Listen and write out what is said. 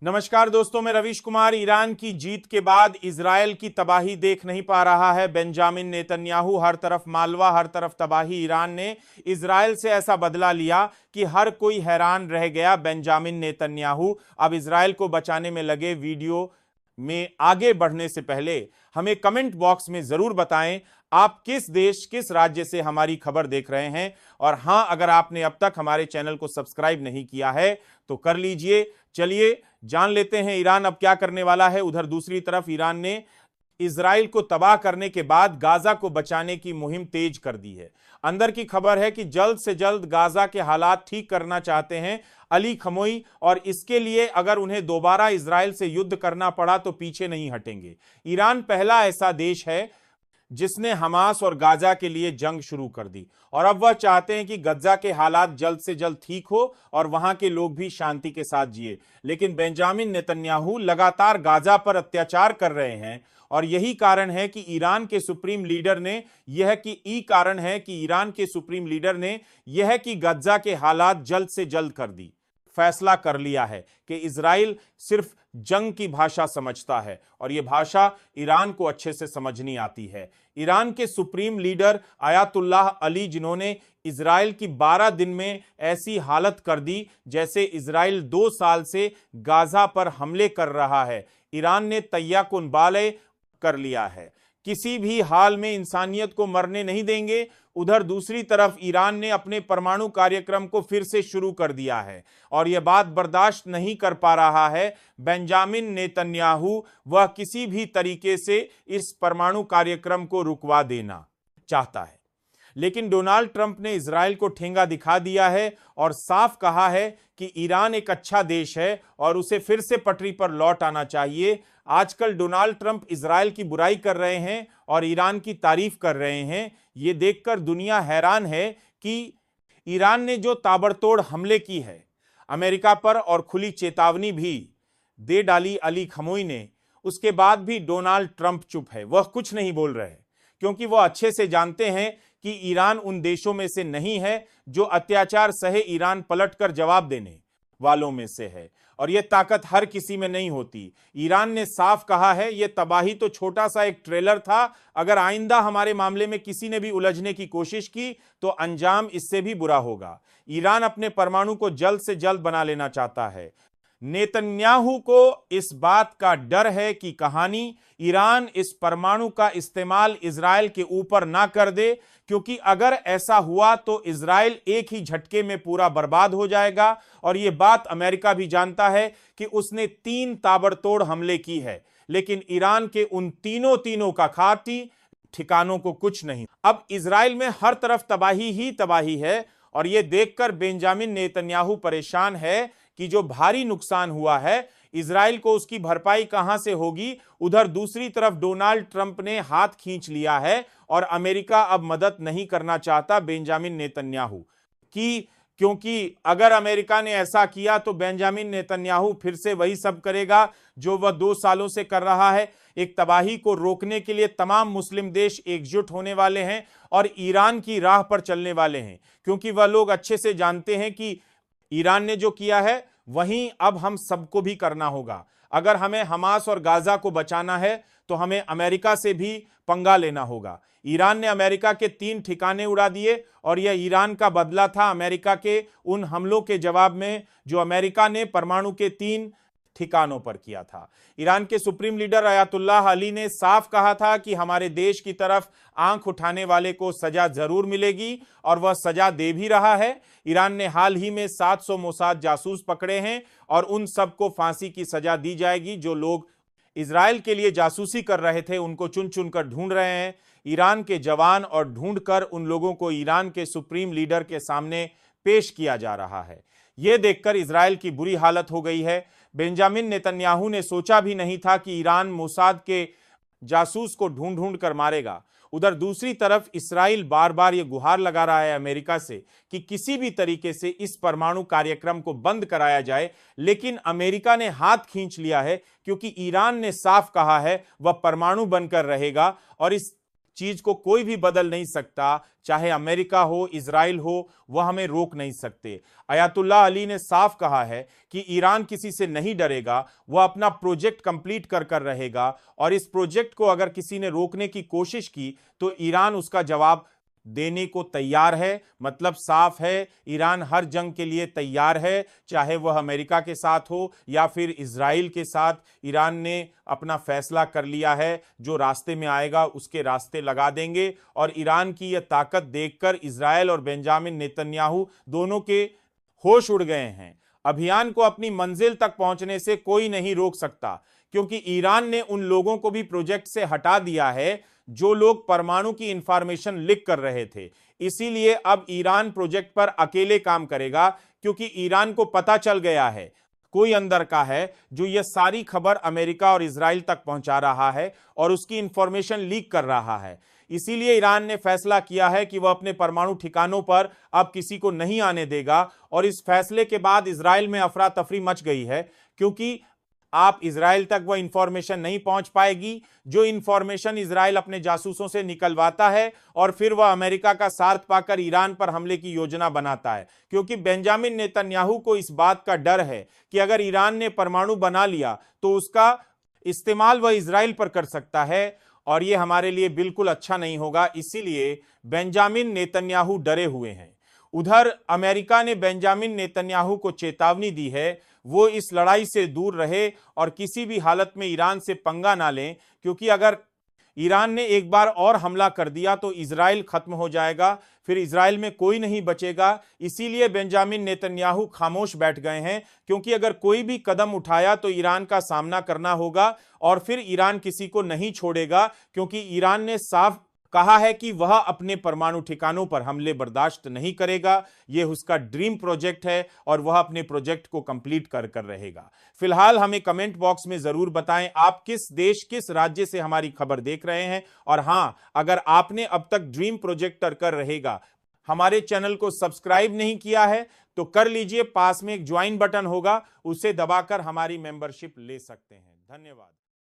नमस्कार दोस्तों, मैं रवीश कुमार। ईरान की जीत के बाद इजरायल की तबाही देख नहीं पा रहा है बेंजामिन नेतन्याहू। हर तरफ मालवा, हर तरफ तबाही। ईरान ने इजरायल से ऐसा बदला लिया कि हर कोई हैरान रह गया। बेंजामिन नेतन्याहू अब इजरायल को बचाने में लगे। वीडियो में आगे बढ़ने से पहले हमें कमेंट बॉक्स में जरूर बताएं आप किस देश, किस राज्य से हमारी खबर देख रहे हैं। और हां, अगर आपने अब तक हमारे चैनल को सब्सक्राइब नहीं किया है तो कर लीजिए। चलिए जान लेते हैं ईरान अब क्या करने वाला है। उधर दूसरी तरफ ईरान ने इजराइल को तबाह करने के बाद गाजा को बचाने की मुहिम तेज कर दी है। अंदर की खबर है कि जल्द से जल्द गाजा के हालात ठीक करना चाहते हैं अली खमोई, और इसके लिए अगर उन्हें दोबारा इजराइल से युद्ध करना पड़ा तो पीछे नहीं हटेंगे। ईरान पहला ऐसा देश है जिसने हमास और गाजा के लिए जंग शुरू कर दी, और अब वह चाहते हैं कि गजा के हालात जल्द से जल्द ठीक हो और वहां के लोग भी शांति के साथ जिए। लेकिन बेंजामिन नेतन्याहू लगातार गाजा पर अत्याचार कर रहे हैं, और यही कारण है कि ईरान के सुप्रीम लीडर ने यह कि गजा के हालात जल्द से जल्द कर दी। फैसला कर लिया है कि इजराइल सिर्फ जंग की भाषा समझता है, और यह भाषा ईरान को अच्छे से समझ नहीं आती है। ईरान के सुप्रीम लीडर आयतुल्लाह अली, जिन्होंने इजराइल की 12 दिन में ऐसी हालत कर दी जैसे इजराइल 2 साल से गाजा पर हमले कर रहा है। ईरान ने तैयाकुन बाले कर लिया है, किसी भी हाल में इंसानियत को मरने नहीं देंगे। उधर दूसरी तरफ ईरान ने अपने परमाणु कार्यक्रम को फिर से शुरू कर दिया है, और यह बात बर्दाश्त नहीं कर पा रहा है बेंजामिन नेतन्याहू। वह किसी भी तरीके से इस परमाणु कार्यक्रम को रुकवा देना चाहता है। लेकिन डोनाल्ड ट्रंप ने इजराइल को ठेंगा दिखा दिया है और साफ कहा है कि ईरान एक अच्छा देश है और उसे फिर से पटरी पर लौट आना चाहिए। आजकल डोनाल्ड ट्रंप इजराइल की बुराई कर रहे हैं और ईरान की तारीफ कर रहे हैं। यह देखकर दुनिया हैरान है कि ईरान ने जो ताबड़तोड़ हमले की है अमेरिका पर और खुली चेतावनी भी दे डाली अली खमोई ने, उसके बाद भी डोनाल्ड ट्रंप चुप है। वह कुछ नहीं बोल रहे, क्योंकि वह अच्छे से जानते हैं कि ईरान उन देशों में से नहीं है जो अत्याचार सहे ईरान पलटकर जवाब देने वालों में से है, और यह ताकत हर किसी में नहीं होती। ईरान ने साफ कहा है, यह तबाही तो छोटा सा एक ट्रेलर था। अगर आइंदा हमारे मामले में किसी ने भी उलझने की कोशिश की तो अंजाम इससे भी बुरा होगा। ईरान अपने परमाणु को जल्द से जल्द बना लेना चाहता है। नेतन्याहू को इस बात का डर है कि कहानी ईरान इस परमाणु का इस्तेमाल इजराइल के ऊपर ना कर दे, क्योंकि अगर ऐसा हुआ तो इजराइल एक ही झटके में पूरा बर्बाद हो जाएगा। और यह बात अमेरिका भी जानता है कि उसने 3 ताबड़तोड़ हमले की है, लेकिन ईरान के उन तीनों का खाती ठिकानों को कुछ नहीं। अब इजराइल में हर तरफ तबाही ही तबाही है, और यह देखकर बेंजामिन नेतन्याहू परेशान है कि जो भारी नुकसान हुआ है इजराइल को उसकी भरपाई कहां से होगी। उधर दूसरी तरफ डोनाल्ड ट्रंप ने हाथ खींच लिया है और अमेरिका अब मदद नहीं करना चाहता बेंजामिन नेतन्याहू की, क्योंकि अगर अमेरिका ने ऐसा किया तो बेंजामिन नेतन्याहू फिर से वही सब करेगा जो वह 2 सालों से कर रहा है। एक तबाही को रोकने के लिए तमाम मुस्लिम देश एकजुट होने वाले हैं और ईरान की राह पर चलने वाले हैं, क्योंकि वह लोग अच्छे से जानते हैं कि ईरान ने जो किया है वहीं अब हम सबको भी करना होगा। अगर हमें हमास और गाजा को बचाना है तो हमें अमेरिका से भी पंगा लेना होगा। ईरान ने अमेरिका के 3 ठिकाने उड़ा दिए, और यह ईरान का बदला था अमेरिका के उन हमलों के जवाब में जो अमेरिका ने परमाणु के 3 ठिकानों पर किया था। ईरान के सुप्रीम लीडर आयतुल्लाह अली ने साफ कहा था कि हमारे देश की तरफ आंख उठाने वाले को सजा जरूर मिलेगी, और वह सजा दे भी रहा है। ईरान ने हाल ही में 700 मोसाद जासूस पकड़े हैं, और उन सबको फांसी की सजा दी जाएगी। जो लोग इजराइल के लिए जासूसी कर रहे थे उनको चुन चुनकर ढूंढ रहे हैं ईरान के जवान, और ढूंढकर उन लोगों को ईरान के सुप्रीम लीडर के सामने पेश किया जा रहा है। यह देखकर इजराइल की बुरी हालत हो गई है। बेंजामिन नेतन्याहू ने सोचा भी नहीं था कि ईरान मोसाद के जासूस को ढूंढ ढूंढ कर मारेगा। उधर दूसरी तरफ इस्राइल बार बार यह गुहार लगा रहा है अमेरिका से कि किसी भी तरीके से इस परमाणु कार्यक्रम को बंद कराया जाए, लेकिन अमेरिका ने हाथ खींच लिया है, क्योंकि ईरान ने साफ कहा है वह परमाणु बनकर रहेगा, और इस चीज को कोई भी बदल नहीं सकता, चाहे अमेरिका हो, इजराइल हो, वह हमें रोक नहीं सकते। अयातुल्लाह अली ने साफ कहा है कि ईरान किसी से नहीं डरेगा, वह अपना प्रोजेक्ट कंप्लीट कर रहेगा, और इस प्रोजेक्ट को अगर किसी ने रोकने की कोशिश की तो ईरान उसका जवाब देने को तैयार है। मतलब साफ है, ईरान हर जंग के लिए तैयार है, चाहे वह अमेरिका के साथ हो या फिर इजराइल के साथ। ईरान ने अपना फैसला कर लिया है, जो रास्ते में आएगा उसके रास्ते लगा देंगे। और ईरान की यह ताकत देखकर इजराइल और बेंजामिन नेतन्याहू दोनों के होश उड़ गए हैं। अभियान को अपनी मंजिल तक पहुंचने से कोई नहीं रोक सकता, क्योंकि ईरान ने उन लोगों को भी प्रोजेक्ट से हटा दिया है जो लोग परमाणु की इंफॉर्मेशन लीक कर रहे थे। इसीलिए अब ईरान प्रोजेक्ट पर अकेले काम करेगा, क्योंकि ईरान को पता चल गया है कोई अंदर का है जो यह सारी खबर अमेरिका और इजराइल तक पहुंचा रहा है और उसकी इंफॉर्मेशन लीक कर रहा है। इसीलिए ईरान ने फैसला किया है कि वह अपने परमाणु ठिकानों पर अब किसी को नहीं आने देगा। और इस फैसले के बाद इजराइल में अफरा तफरी मच गई है, क्योंकि आप इजराइल तक वह इंफॉर्मेशन नहीं पहुंच पाएगी जो इंफॉर्मेशन इजराइल अपने जासूसों से निकलवाता है, और फिर वह अमेरिका का साथ पाकर ईरान पर हमले की योजना बनाता है। क्योंकि बेंजामिन नेतन्याहू को इस बात का डर है कि अगर ईरान ने परमाणु बना लिया तो उसका इस्तेमाल वह इजराइल पर कर सकता है, और यह हमारे लिए बिल्कुल अच्छा नहीं होगा। इसीलिए बेंजामिन नेतन्याहू डरे हुए हैं। उधर अमेरिका ने बेंजामिन नेतन्याहू को चेतावनी दी है वो इस लड़ाई से दूर रहे और किसी भी हालत में ईरान से पंगा ना लें, क्योंकि अगर ईरान ने एक बार और हमला कर दिया तो इजराइल खत्म हो जाएगा, फिर इजराइल में कोई नहीं बचेगा। इसीलिए बेंजामिन नेतन्याहू खामोश बैठ गए हैं, क्योंकि अगर कोई भी कदम उठाया तो ईरान का सामना करना होगा और फिर ईरान किसी को नहीं छोड़ेगा, क्योंकि ईरान ने साफ कहा है कि वह अपने परमाणु ठिकानों पर हमले बर्दाश्त नहीं करेगा। यह उसका ड्रीम प्रोजेक्ट है और वह अपने प्रोजेक्ट को कंप्लीट कर रहेगा। फिलहाल हमें कमेंट बॉक्स में जरूर बताएं आप किस देश, किस राज्य से हमारी खबर देख रहे हैं। और हां, अगर आपने अब तक ड्रीम प्रोजेक्ट कर रहेगा हमारे चैनल को सब्सक्राइब नहीं किया है तो कर लीजिए। पास में एक ज्वाइन बटन होगा, उसे दबाकर हमारी मेंबरशिप ले सकते हैं। धन्यवाद।